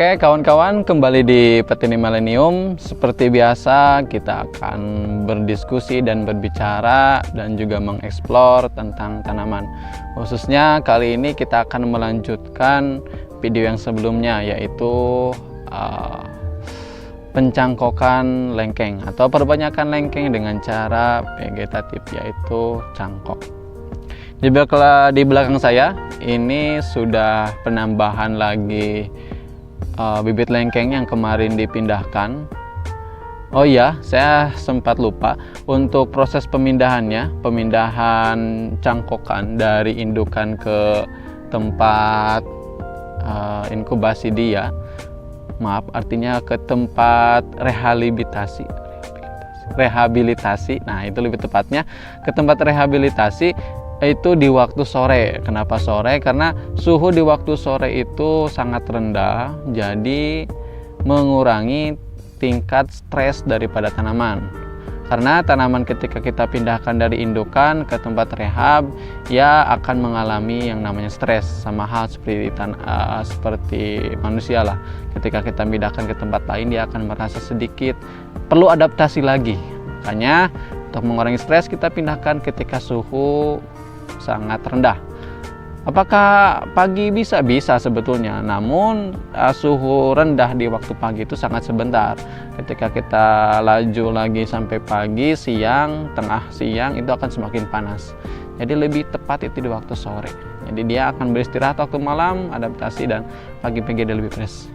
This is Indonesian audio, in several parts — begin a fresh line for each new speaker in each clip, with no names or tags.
Oke kawan-kawan, kembali di Petani Milenium. Seperti biasa kita akan berdiskusi dan berbicara dan juga mengeksplor tentang tanaman. Khususnya kali ini kita akan melanjutkan video yang sebelumnya, yaitu pencangkokan lengkeng atau perbanyakan lengkeng dengan cara vegetatif, yaitu cangkok. Di belakang saya ini sudah penambahan lagi bibit lengkeng yang kemarin dipindahkan. Oh iya, saya sempat lupa untuk proses pemindahan cangkokan dari indukan ke tempat inkubasi dia. Maaf, artinya ke tempat rehabilitasi. Nah, itu lebih tepatnya ke tempat rehabilitasi itu di waktu sore. Kenapa sore? Karena suhu di waktu sore itu sangat rendah, jadi mengurangi tingkat stres daripada tanaman. Karena tanaman ketika kita pindahkan dari indukan ke tempat rehab, ya akan mengalami yang namanya stres, sama hal seperti manusia lah. Ketika kita pindahkan ke tempat lain, dia akan merasa sedikit perlu adaptasi lagi. Makanya untuk mengurangi stres, kita pindahkan ketika suhu sangat rendah. Apakah pagi bisa? Bisa sebetulnya, namun suhu rendah di waktu pagi itu sangat sebentar. Ketika kita laju lagi sampai pagi, siang, tengah siang itu akan semakin panas. Jadi lebih tepat itu di waktu sore. Jadi dia akan beristirahat waktu malam, adaptasi, dan pagi-pagi dia lebih fresh.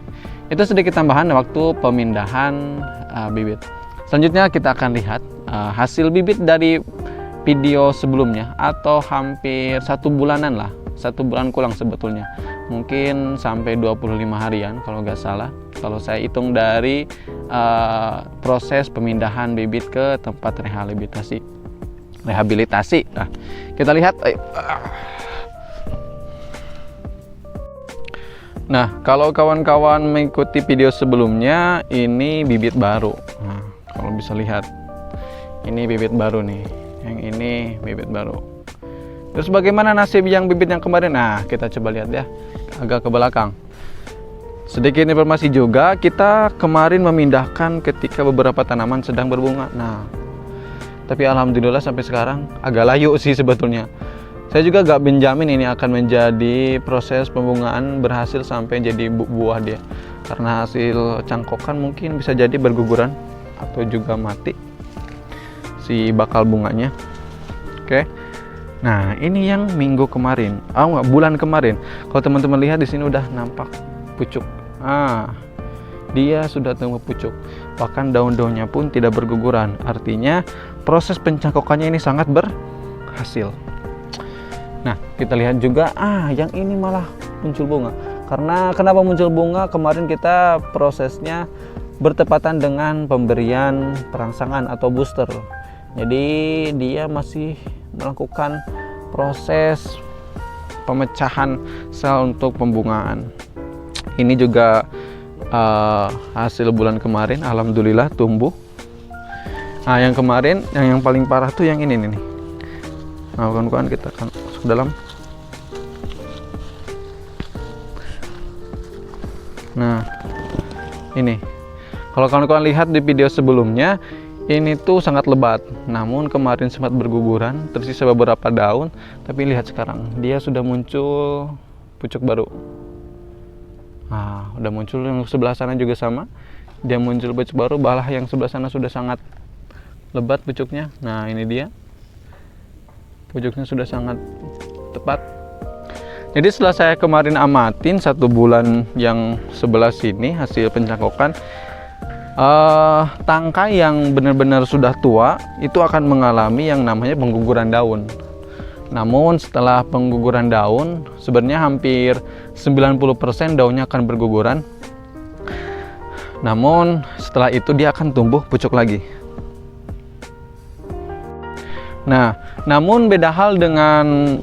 Itu sedikit tambahan waktu pemindahan bibit. Selanjutnya kita akan lihat hasil bibit dari video sebelumnya, atau hampir 1 bulanan lah, 1 bulan kurang sebetulnya, mungkin sampai 25 harian kalau nggak salah, kalau saya hitung dari proses pemindahan bibit ke tempat rehabilitasi. Nah, kita lihat. Nah, kalau kawan-kawan mengikuti video sebelumnya, ini bibit baru. Nah, kalau bisa lihat, ini bibit baru nih. Yang ini bibit baru. Terus bagaimana nasib yang bibit yang kemarin? Nah, kita coba lihat ya, agak ke belakang. Sedikit informasi juga, kita kemarin memindahkan ketika beberapa tanaman sedang berbunga. Nah, tapi alhamdulillah sampai sekarang agak layu sih sebetulnya. Saya juga gak menjamin ini akan menjadi proses pembungaan berhasil sampai jadi buah dia. Karena hasil cangkokan mungkin bisa jadi berguguran atau juga mati si bakal bunganya. Oke. Nah, ini yang minggu kemarin. Bulan kemarin. Kalau teman-teman lihat di sini udah nampak pucuk. Dia sudah tumbuh pucuk. Bahkan daun-daunnya pun tidak berguguran. Artinya proses pencangkokannya ini sangat berhasil. Nah, kita lihat juga yang ini malah muncul bunga. Karena kenapa muncul bunga? Kemarin kita prosesnya bertepatan dengan pemberian perangsangan atau booster. Jadi dia masih melakukan proses pemecahan sel untuk pembungaan. Ini juga hasil bulan kemarin, alhamdulillah tumbuh. Nah, yang kemarin yang paling parah tuh yang ini nih. Nah, kawan-kawan, kita akan masuk ke dalam. Nah, ini kalau kawan-kawan lihat di video sebelumnya, ini tuh sangat lebat, namun kemarin sempat berguguran, tersisa beberapa daun, tapi lihat sekarang, dia sudah muncul pucuk baru. Nah, udah muncul yang sebelah sana juga sama, dia muncul pucuk baru, malah yang sebelah sana sudah sangat lebat pucuknya. Nah, ini dia, pucuknya sudah sangat tepat. Jadi setelah saya kemarin amatin 1 bulan yang sebelah sini, hasil pencangkokan, tangkai yang benar-benar sudah tua itu akan mengalami yang namanya pengguguran daun. Namun setelah pengguguran daun, sebenarnya hampir 90% daunnya akan berguguran. Namun setelah itu dia akan tumbuh pucuk lagi. Nah, namun beda hal dengan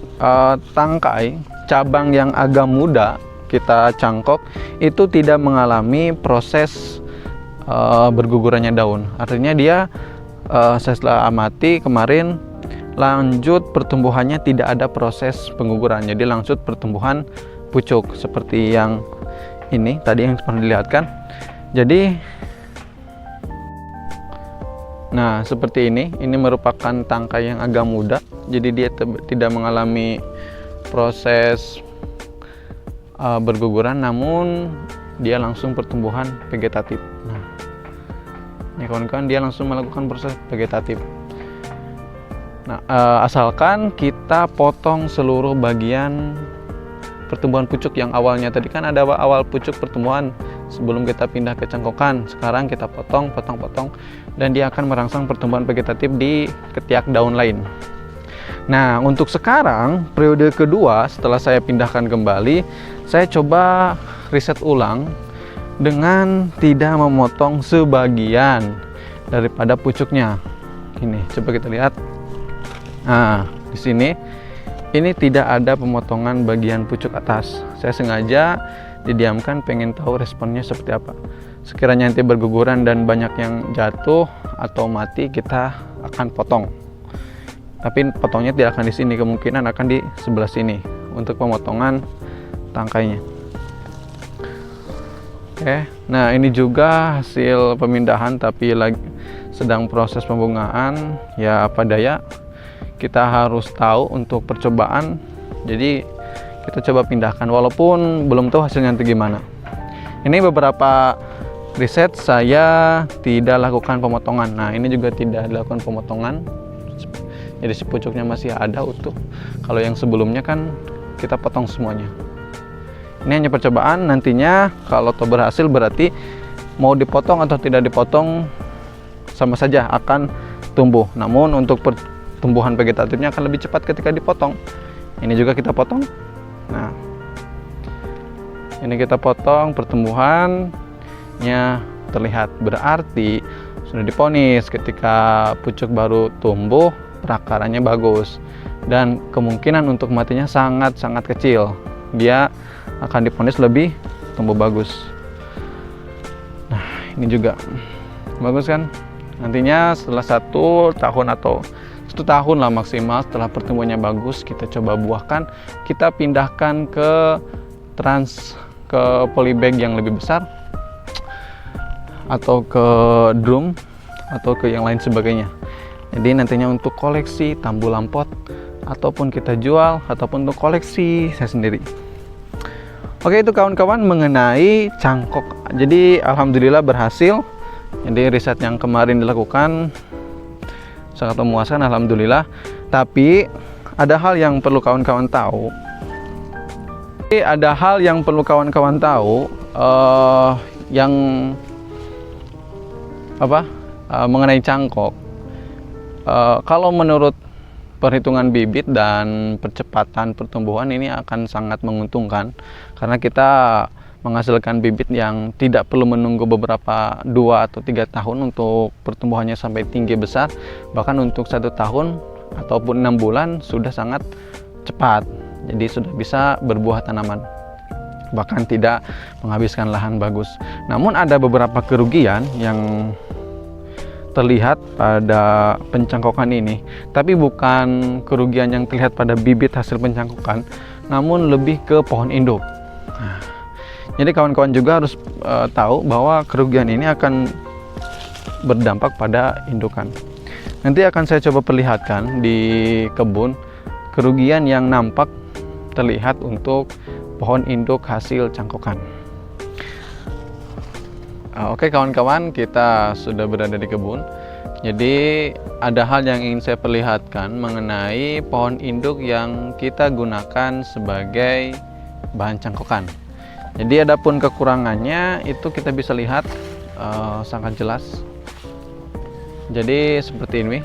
tangkai cabang yang agak muda kita cangkok, itu tidak mengalami proses bergugurannya daun. Artinya dia saya setelah amati kemarin, lanjut pertumbuhannya tidak ada proses pengguguran, jadi langsung pertumbuhan pucuk seperti yang ini tadi yang pernah dilihatkan. Jadi nah seperti ini merupakan tangkai yang agak muda, jadi dia tidak mengalami proses berguguran, namun dia langsung pertumbuhan vegetatif. Nah ini kawan-kawan, dia langsung melakukan proses vegetatif. Nah asalkan kita potong seluruh bagian pertumbuhan pucuk yang awalnya tadi kan ada awal pucuk pertumbuhan sebelum kita pindah ke cangkokan. Sekarang kita potong dan dia akan merangsang pertumbuhan vegetatif di ketiak daun lain. Nah untuk sekarang periode kedua setelah saya pindahkan kembali, saya coba riset ulang dengan tidak memotong sebagian daripada pucuknya. Ini coba kita lihat. Nah di sini ini tidak ada pemotongan bagian pucuk atas. Saya sengaja didiamkan, pengen tahu responnya seperti apa. Sekiranya nanti berguguran dan banyak yang jatuh atau mati, kita akan potong. Tapi potongnya tidak akan di sini, kemungkinan akan di sebelah sini untuk pemotongan tangkainya. Oke, nah ini juga hasil pemindahan tapi lagi sedang proses pembungaan. Ya apa daya, kita harus tahu untuk percobaan. Jadi kita coba pindahkan walaupun belum tahu hasilnya nanti gimana. Ini beberapa riset saya tidak lakukan pemotongan. Nah ini juga tidak dilakukan pemotongan, jadi si pucuknya masih ada utuh. Kalau yang sebelumnya kan kita potong semuanya. Ini hanya percobaan, nantinya kalau berhasil berarti mau dipotong atau tidak dipotong sama saja akan tumbuh. Namun untuk pertumbuhan vegetatifnya akan lebih cepat ketika dipotong. Ini juga kita potong. Nah ini kita potong, pertumbuhannya terlihat, berarti sudah diponis ketika pucuk baru tumbuh perakarannya bagus dan kemungkinan untuk matinya sangat-sangat kecil. Dia akan diponis lebih tumbuh bagus. Nah ini juga bagus kan. Nantinya setelah 1 tahun atau 1 tahun lah maksimal, setelah pertumbuhannya bagus, kita coba buahkan, kita pindahkan ke polybag yang lebih besar atau ke drum atau ke yang lain sebagainya. Jadi nantinya untuk koleksi tambulan pot ataupun kita jual ataupun untuk koleksi saya sendiri. Oke, itu kawan-kawan mengenai cangkok. Jadi alhamdulillah berhasil. Jadi riset yang kemarin dilakukan sangat memuaskan, alhamdulillah. Tapi ada hal yang perlu kawan-kawan tahu. Mengenai cangkok. Kalau menurut perhitungan bibit dan percepatan pertumbuhan ini akan sangat menguntungkan karena kita menghasilkan bibit yang tidak perlu menunggu beberapa 2 atau 3 tahun untuk pertumbuhannya sampai tinggi besar. Bahkan untuk 1 tahun ataupun 6 bulan sudah sangat cepat, jadi sudah bisa berbuah tanaman, bahkan tidak menghabiskan lahan bagus. Namun ada beberapa kerugian yang terlihat pada pencangkokan ini, tapi bukan kerugian yang terlihat pada bibit hasil pencangkokan, namun lebih ke pohon induk. Nah, jadi kawan-kawan juga harus tahu bahwa kerugian ini akan berdampak pada indukan. Nanti akan saya coba perlihatkan di kebun kerugian yang nampak terlihat untuk pohon induk hasil cangkokan. Oke kawan-kawan, kita sudah berada di kebun. Jadi ada hal yang ingin saya perlihatkan mengenai pohon induk yang kita gunakan sebagai bahan cangkokan. Jadi adapun kekurangannya itu kita bisa lihat sangat jelas. Jadi seperti ini.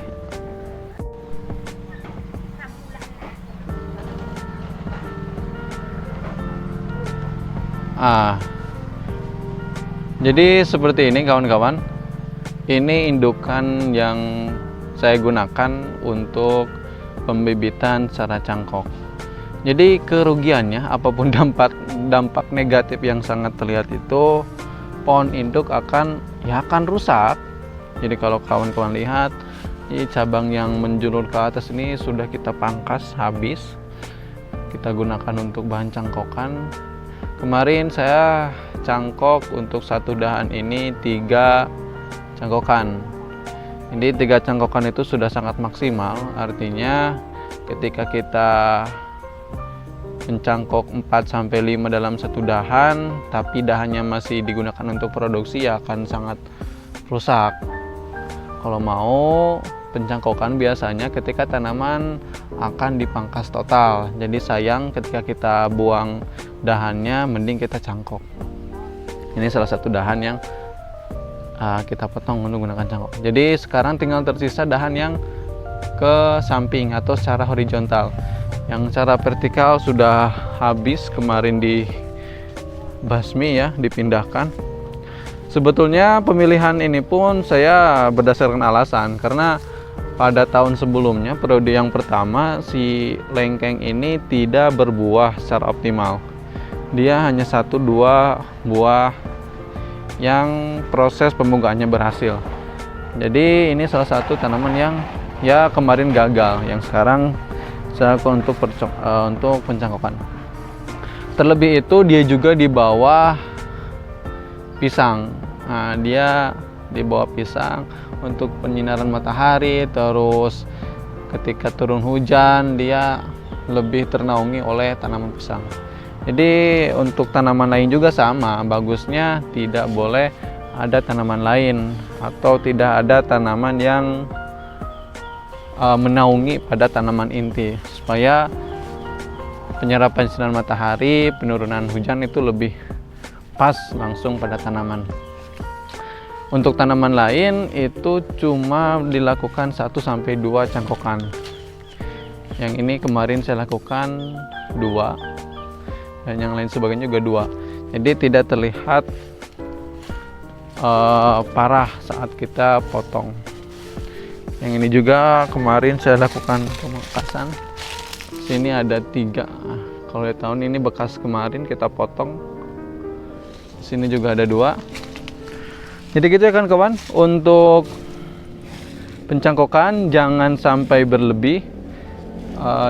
Jadi seperti ini kawan-kawan. Ini indukan yang saya gunakan untuk pembibitan secara cangkok. Jadi kerugiannya apapun dampak negatif yang sangat terlihat itu, pohon induk akan rusak. Jadi kalau kawan-kawan lihat, ini cabang yang menjulur ke atas ini sudah kita pangkas habis. Kita gunakan untuk bahan cangkokan. Kemarin saya cangkok untuk satu dahan ini 3 cangkokan. Ini 3 cangkokan itu sudah sangat maksimal, artinya ketika kita mencangkok 4-5 dalam satu dahan, tapi dahannya masih digunakan untuk produksi, ya akan sangat rusak. Kalau mau pencangkokan biasanya ketika tanaman akan dipangkas total, jadi sayang ketika kita buang dahannya, mending kita cangkok. Ini salah satu dahan yang kita potong menggunakan cangkok. Jadi sekarang tinggal tersisa dahan yang ke samping atau secara horizontal. Yang secara vertikal sudah habis kemarin di basmi ya, dipindahkan. Sebetulnya pemilihan ini pun saya berdasarkan alasan, karena pada tahun sebelumnya, periode yang pertama, si lengkeng ini tidak berbuah secara optimal. Dia hanya 1-2 buah yang proses pembungkaannya berhasil. Jadi ini salah satu tanaman yang ya kemarin gagal, yang sekarang saya lakukan untuk pencangkokan. Terlebih itu dia juga di bawah pisang. Nah, dia di bawah pisang untuk penyinaran matahari, terus ketika turun hujan dia lebih ternaungi oleh tanaman pisang. Jadi untuk tanaman lain juga sama, bagusnya tidak boleh ada tanaman lain atau tidak ada tanaman yang menaungi pada tanaman inti, supaya penyerapan sinar matahari, penurunan hujan itu lebih pas langsung pada tanaman. Untuk tanaman lain itu cuma dilakukan 1-2 cangkokan. Yang ini kemarin saya lakukan 2, dan yang lain sebagainya juga 2. Jadi tidak terlihat parah saat kita potong. Yang ini juga kemarin saya lakukan pemangkasan. Sini ada 3. Kalau lihat tahun ini bekas kemarin kita potong. Sini juga ada 2. Jadi gitu ya kawan-kawan. Untuk pencangkokan jangan sampai berlebih,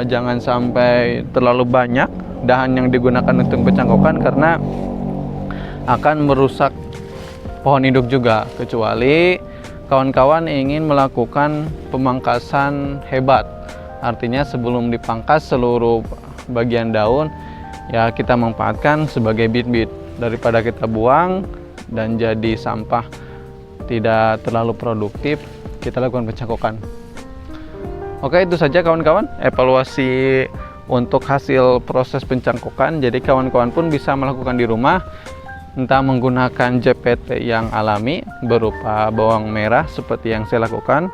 jangan sampai terlalu banyak dahan yang digunakan untuk pencangkokan, karena akan merusak pohon induk juga, kecuali kawan-kawan ingin melakukan pemangkasan hebat. Artinya sebelum dipangkas seluruh bagian daun, ya kita manfaatkan sebagai bit-bit, daripada kita buang dan jadi sampah tidak terlalu produktif, kita lakukan pencangkokan. Oke, itu saja kawan-kawan evaluasi untuk hasil proses pencangkokan. Jadi kawan-kawan pun bisa melakukan di rumah, entah menggunakan JPT yang alami berupa bawang merah seperti yang saya lakukan,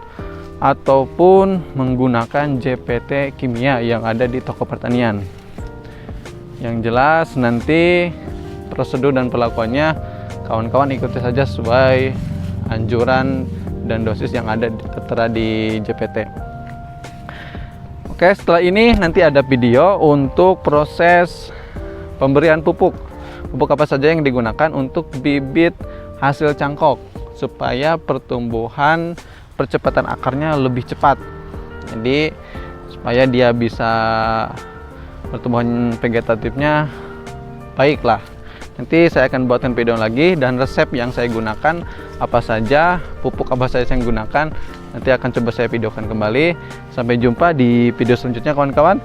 ataupun menggunakan JPT kimia yang ada di toko pertanian. Yang jelas nanti prosedur dan perlakuannya kawan-kawan ikuti saja sesuai anjuran dan dosis yang ada tertera di JPT. Oke, setelah ini nanti ada video untuk proses pemberian pupuk. Pupuk apa saja yang digunakan untuk bibit hasil cangkok, supaya percepatan akarnya lebih cepat. Jadi supaya dia bisa pertumbuhan vegetatifnya baik lah. Nanti saya akan buatkan video lagi dan resep yang saya gunakan apa saja, pupuk apa saja yang saya gunakan, nanti akan coba saya videokan kembali. Sampai jumpa di video selanjutnya kawan-kawan.